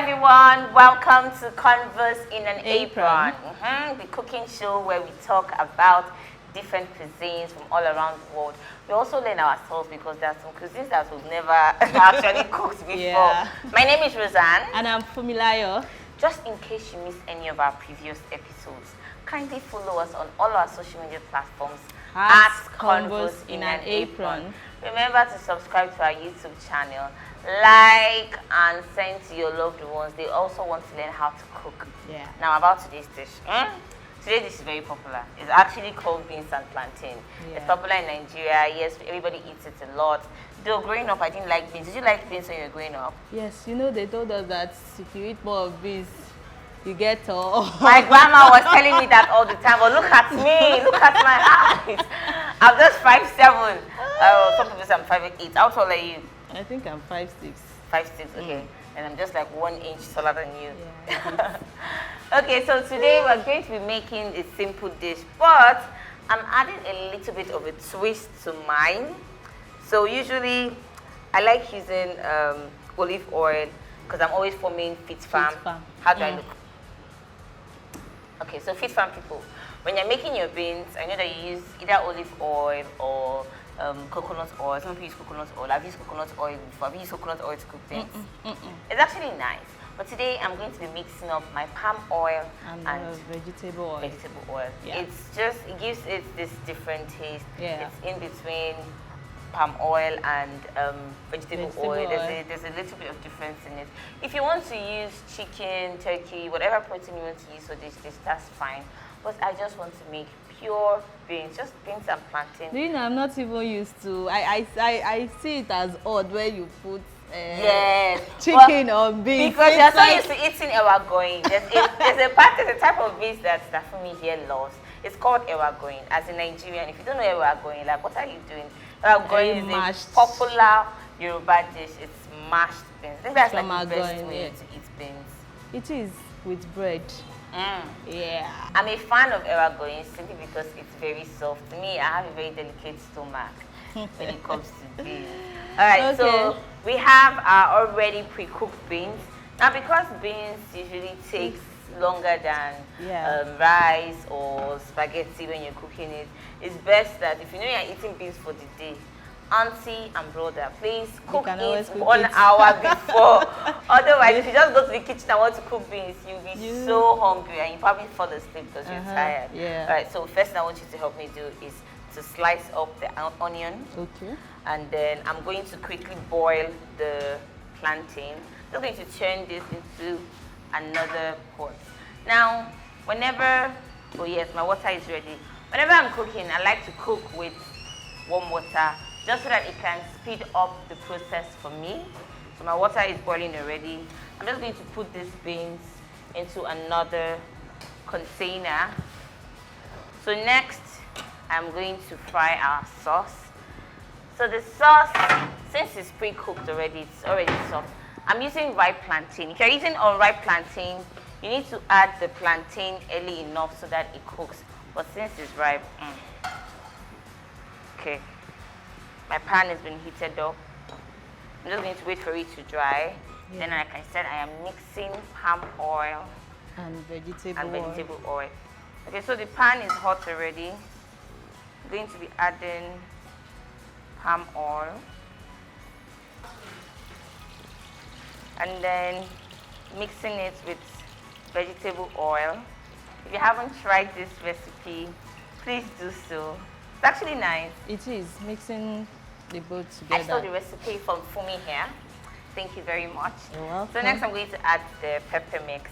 everyone, welcome to Converse in an Apron. The cooking show where we talk about different cuisines from all around the world. We also learn ourselves because there are some cuisines that we've never actually cooked before. Yeah. My name is Roseanne. And I'm Fumilayo. Just in case you missed any of our previous episodes, kindly follow us on all our social media platforms at Converse in an Apron. Remember to subscribe to our YouTube channel, like and send to your loved ones. They also want to learn how to cook. Yeah. Now about today's dish. Today's dish is very popular. It's actually called beans and plantain. Yeah. It's popular in Nigeria. Yes, everybody eats it a lot. Though growing up, I didn't like beans. Did you like beans when you were growing up? Yes, you know they told us that if you eat more of beans, you get all. My grandma was telling me that all the time. But look at me. Look at my eyes. I'm just 5'7". Some people say I'm 5'8". How tall are you? I think I'm 5'6". 5'6", okay. And I'm just like 1 inch taller than you. Yeah. Okay, so today we're going to be making a simple dish, but I'm adding a little bit of a twist to mine. So usually I like using olive oil because I'm always forming Fit Farm. How do I look? Okay, so Fit Farm people, when you're making your beans, I know that you use either olive oil or coconut oil. Some people use coconut oil. I've used coconut oil before. I've used coconut oil to cook beans. It's actually nice. But today I'm going to be mixing up my palm oil and vegetable oil. Yeah. It gives it this different taste. Yeah. It's in between palm oil and vegetable oil. There's a little bit of difference in it. If you want to use chicken, turkey, whatever protein you want to use for this dish, that's fine. But I just want to make pure beans, just beans and plantain. Do you know, I'm not even used to. I see it as odd where you put yes, chicken or beans. Because you're so used to eating ewagoin. There's a type of beans that for me here loves. It's called ewagoin. As a Nigerian, if you don't know ewagoin, like what are you doing? Ewagoin is a popular Yoruba dish. It's mashed beans. I think that's like the best way to eat beans. It is with bread. Yeah. I'm a fan of ewagoin simply because it's very soft. To me, I have a very delicate stomach when it comes to beans. All right, so we have our already pre-cooked beans. Now, because beans usually takes longer than rice or spaghetti when you're cooking it, it's best that if you know you're eating beans for the day, auntie and brother, please cook it 1 hour before. Otherwise, if you just go to the kitchen and want to cook beans, you'll be so hungry and you probably fall asleep because you're tired. Yeah. All right, so first thing I want you to help me do is to slice up the onion. Okay. And then I'm going to quickly boil the plantain. I'm going to turn this into another pot. Now, whenever, oh yes, my water is ready. Whenever I'm cooking, I like to cook with warm water just so that it can speed up the process for me. So my water is boiling already. I'm just going to put these beans into another container. So next, I'm going to fry our sauce. So the sauce, since it's pre-cooked already, it's already soft. I'm using ripe plantain. If you're using unripe plantain, you need to add the plantain early enough so that it cooks. But since it's ripe, okay. My pan has been heated up. I'm just going to wait for it to dry. Yeah. Then, like I said, I am mixing palm oil and vegetable oil. Okay, so the pan is hot already. I'm going to be adding palm oil. And then mixing it with vegetable oil. If you haven't tried this recipe, please do so. It's actually nice. It is, mixing the both together. I saw the recipe from Fumi here. Thank you very much. You're welcome. So next I'm going to add the pepper mix.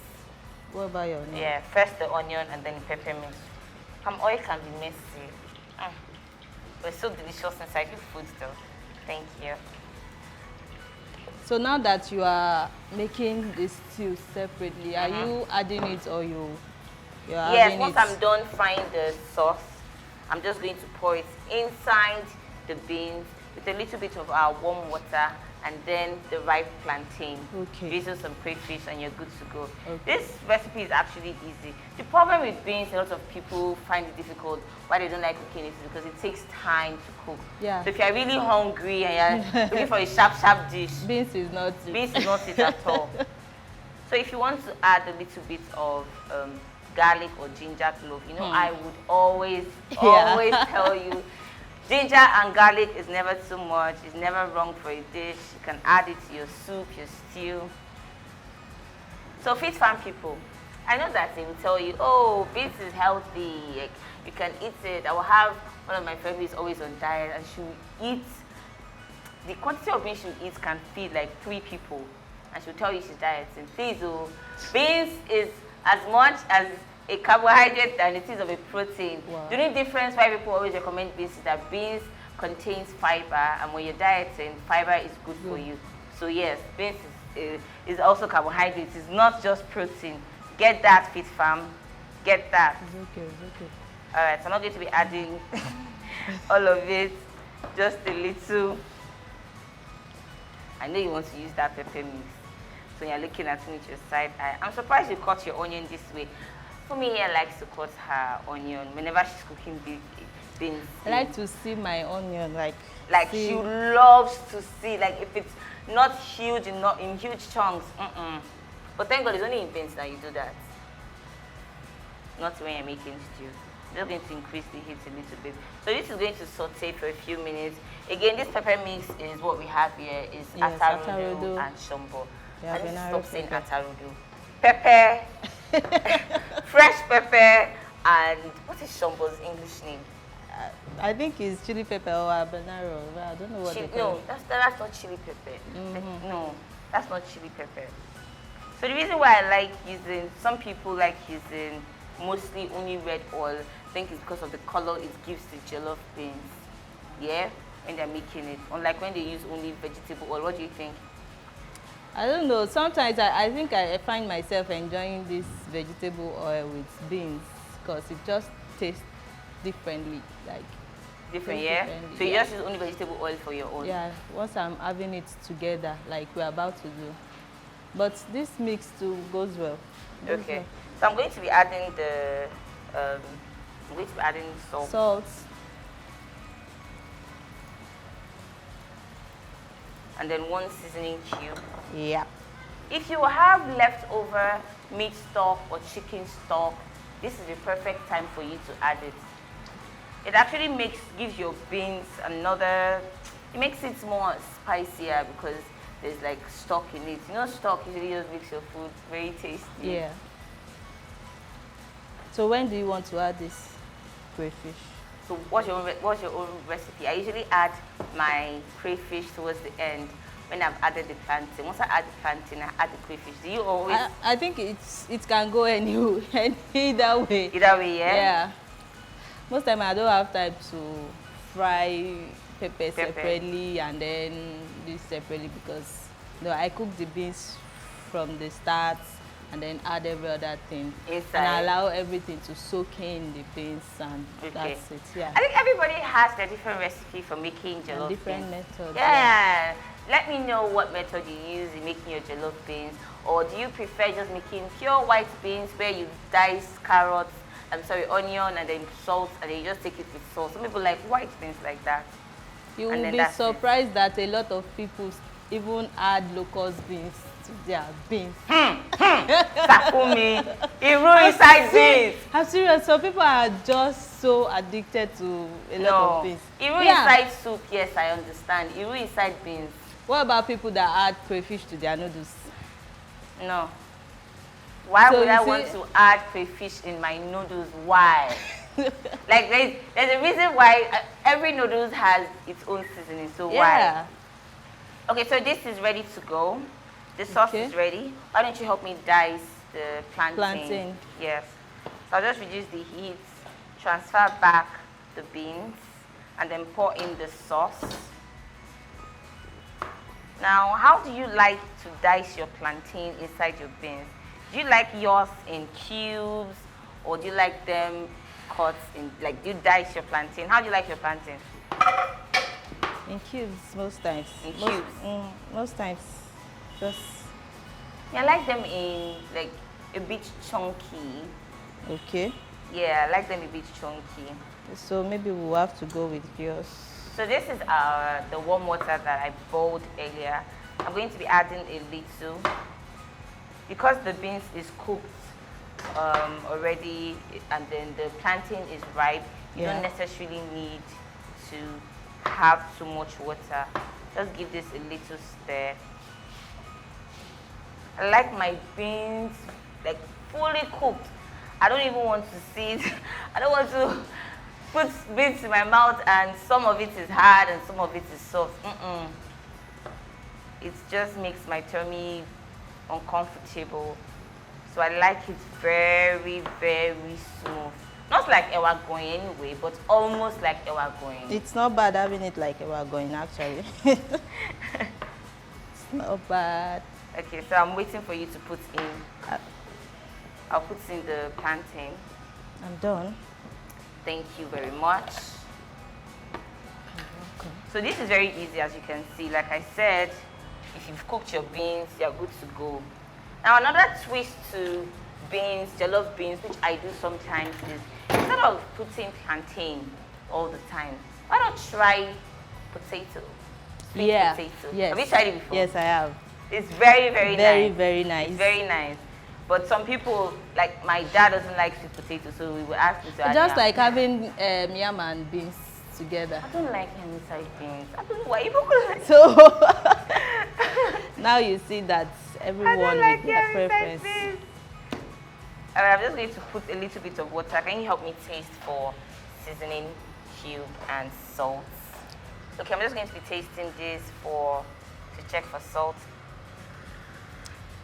What about your onion? Yeah, first the onion and then the pepper mix. Palm oil can be messy. But it's so delicious inside the food though. Thank you. So now that you are making this stew separately, are you adding it or you're yes, once I'm done frying the sauce, I'm just going to pour it inside the beans with a little bit of our warm water and then the ripe plantain. Okay. Drizzle some crayfish and you're good to go. Okay. This recipe is actually easy. The problem with beans, a lot of people find it difficult. Why they don't like cooking it is because it takes time to cook. Yeah. So if you're really hungry and you're looking for a sharp dish, beans is not it at all. So if you want to add a little bit of garlic or ginger clove, you know, I would always tell you, ginger and garlic is never too much. It's never wrong for a dish. You can add it to your soup, your stew. So Fit Farm people, I know that they will tell you, oh, beans is healthy. Like, you can eat it. I will have one of my friends who is always on diet, and she will eat. The quantity of beans she will eat can feed like 3 people, and she'll tell you she's dieting. Please, oh, beans is as much as a carbohydrate than it is of a protein. Wow. The only difference why people always recommend beans is that beans contains fiber, and when you're dieting, fiber is good for you. So yes, beans is also carbohydrate. It's not just protein. Get that, Fit Farm. Get that. It's okay, it's okay. All right, so I'm not going to be adding all of it, just a little. I know you want to use that pepper mix. So you're looking at me with your side eye. I'm surprised you cut your onion this way. For me, I likes to cut her onion whenever she's cooking beans. I like to see my onion, like she loves to see, like if it's not huge, not in huge chunks. But thank God it's only in beans that you do that. Not when you're making stew. Just going to increase the heat a little bit. So this is going to saute for a few minutes. Again, this pepper mix is what we have here is atarudu and shombo. Yeah, I need to stop saying atarudu. Pepper, fresh pepper, and what is shombo's English name? I think it's chili pepper or habanero. I don't know what they call No, it. that's not chili pepper. No, that's not chili pepper. So the reason why I like using, some people like using mostly only red oil, I think it's because of the color it gives the jollof beans. Yeah, when they're making it. Unlike when they use only vegetable oil. What do you think? I don't know. Sometimes I think I find myself enjoying this vegetable oil with beans because it just tastes differently. Like different, yeah? Differently, so you just use only vegetable oil for your own? Yeah, once I'm having it together, like we're about to do. But this mix too goes well. Okay. So I'm going to be adding the, salt. Salt. And then 1 seasoning cube. Yeah. If you have leftover meat stock or chicken stock, this is the perfect time for you to add it. It actually gives your beans another, it makes it more spicier because there's like stock in it. You know, stock usually just makes your food very tasty. Yeah. So when do you want to add this crayfish? So what's your own recipe? I usually add my crayfish towards the end when I've added the plantain. Once I add the plantain, I add the crayfish. Do you always? I think it can go either way. Either way, yeah? Yeah. Most time I don't have time to fry pepper separately and then this separately because I cook the beans from the start and then add every other thing inside. And I allow everything to soak in the beans and that's it. Yeah. I think everybody has their different recipe for making jollof different beans. methods. Yeah. Let me know what method you use in making your jollof beans, or do you prefer just making pure white beans where you dice carrots, onion and then salt and then you just take it with salt. Some people like white beans like that. You will be surprised that a lot of people even add locust beans to their beans. Sakumi, Iru inside beans. I'm serious. Some people are just so addicted to a lot of beans. Iru inside soup, yes, I understand. Iru inside beans. What about people that add crayfish to their noodles? No. Why would I want to add crayfish in my noodles? Why? Like there's a reason why every noodles has its own seasoning. So why? Okay, so this is ready to go. The sauce is ready. Why don't you help me dice the plantain? Yes. So I'll just reduce the heat, transfer back the beans, and then pour in the sauce. Now, how do you like to dice your plantain inside your beans? Do you like yours in cubes, or do you like them cut in, like, do you dice your plantain? How do you like your plantain? In cubes, most times. In cubes? Most times. Just... Yeah, I like them in, like, a bit chunky. Okay. Yeah, I like them a bit chunky. So maybe we'll have to go with yours. So this is the warm water that I boiled earlier. I'm going to be adding a little. because the beans is cooked already, and then the plantain is ripe, you don't necessarily need to have too much water. Just give this a little stir. I like my beans like fully cooked. I don't even want to see it. I don't want to put beans in my mouth and some of it is hard and some of it is soft. It just makes my tummy uncomfortable. So I like it very, very smooth. Not like ewa going anyway, but almost like ewa going. It's not bad having it like ewa going actually. It's not bad. Okay, so I'm waiting for you to put in. I'll put in the plantain. I'm done. Thank you very much. So this is very easy, as you can see. Like I said, if you've cooked your beans, you're good to go. Now another twist to beans, jollof beans, which I do sometimes, is instead of putting plantain all the time, why not try potato? Sweet potato. Yes. Have you tried it before? Yes, I have. It's very, very nice. Very nice. It's very nice. But some people, like my dad doesn't like sweet potato, so we would ask me to add Just yam. like having yam and beans together. I don't like yam inside beans. I don't know why people like. So now you see that everyone with their preference. Alright, I'm just going to put a little bit of water. Can you help me taste for seasoning cube and salt? Okay, I'm just going to be tasting this to check for salt.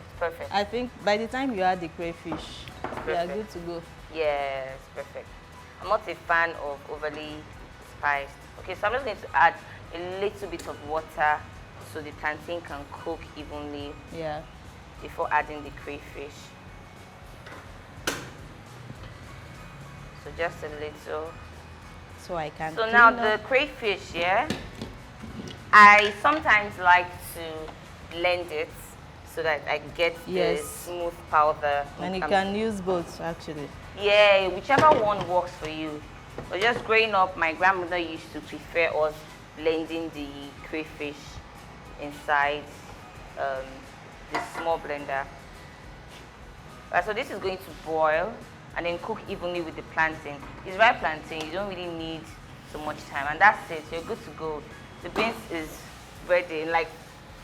It's perfect. I think by the time you add the crayfish, you are good to go. Yes, perfect. I'm not a fan of overly spiced. Okay, so I'm just going to add a little bit of water so the plantain can cook evenly. Yeah. Before adding the crayfish. So just a little. So I can. So now the crayfish, yeah, I sometimes like to blend it so that I get the smooth powder. And you can use both actually. Yeah, whichever one works for you. But just growing up, my grandmother used to prefer us blending the crayfish inside this small blender. Right, so this is going to boil and then cook evenly with the plantain. It's ripe plantain, you don't really need so much time, and that's it, you're good to go. The beans is ready in like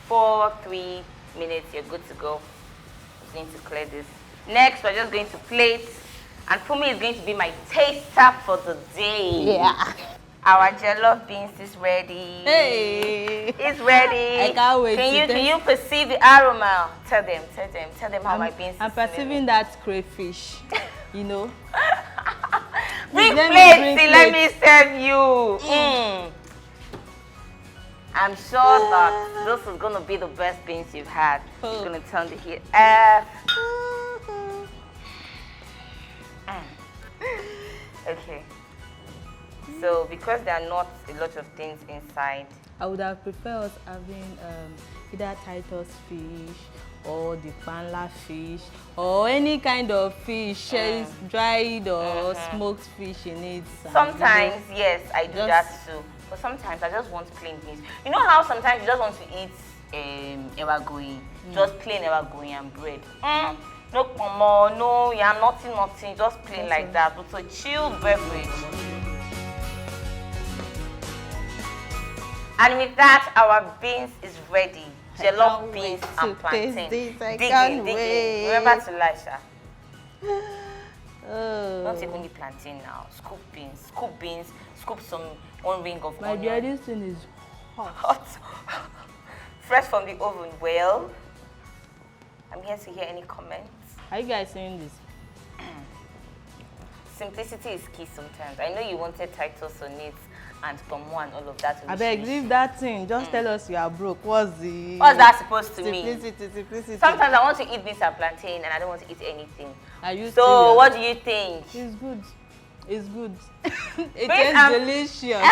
3 minutes, you're good to go. I'm going to clear this. Next, we're just going to plate, and Pumi is going to be my taster for the day. Yeah. Our jollof beans is ready. Hey! It's ready. I can't wait. Can you perceive the aroma? Tell them how my beans I'm is perceiving that crayfish, you know. Bring plates, let me serve you. I'm sure that this is going to be the best beans you've had. I'm going to turn the heat up. Okay. So because there are not a lot of things inside, I would have preferred us having either Titus fish or the panla fish or any kind of fish, dried or smoked fish in it. Sometimes, yes, I do that too. But sometimes I just want plain beans. You know how sometimes you just want to eat ewagoyi, just plain ewagoyi and bread. No pomo, no yam, nothing, just plain like that. With a chilled beverage. And with that, our beans is ready. Jollof beans and plantain. Digging. Remember to like, Sha. Don't take only plantain now. Scoop beans, scoop one ring of onion. My dear, this thing is hot. Fresh from the oven. Well, I'm here to hear any comments. Are you guys seeing this? Simplicity is key sometimes. I know you wanted Titus on it and pomo and all of that. I beg, leave that thing. Just tell us you are broke. What's that supposed to mean? Simplicity. Sometimes I want to eat beans and plantain and I don't want to eat anything. Are you so serious? What do you think? It's good. It's good. It Beans tastes delicious.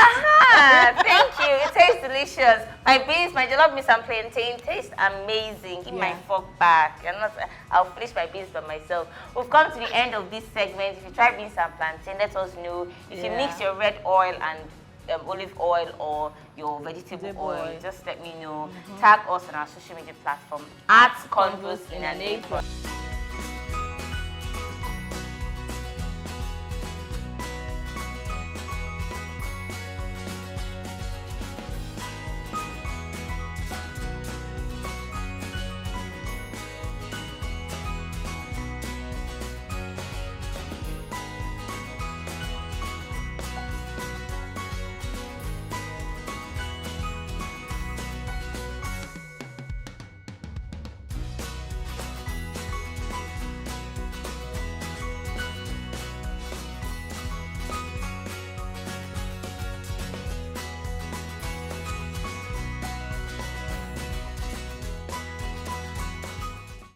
Thank you. It tastes delicious. My beans, my jollof beans and plantain taste amazing. Give my fork back. I'll finish my beans by myself. We've come to the end of this segment. If you try beans and plantain, let us know. If you mix your red oil and olive oil or your vegetable oil, oil. just let me know. Tag us on our social media platform at Converse in an Apron.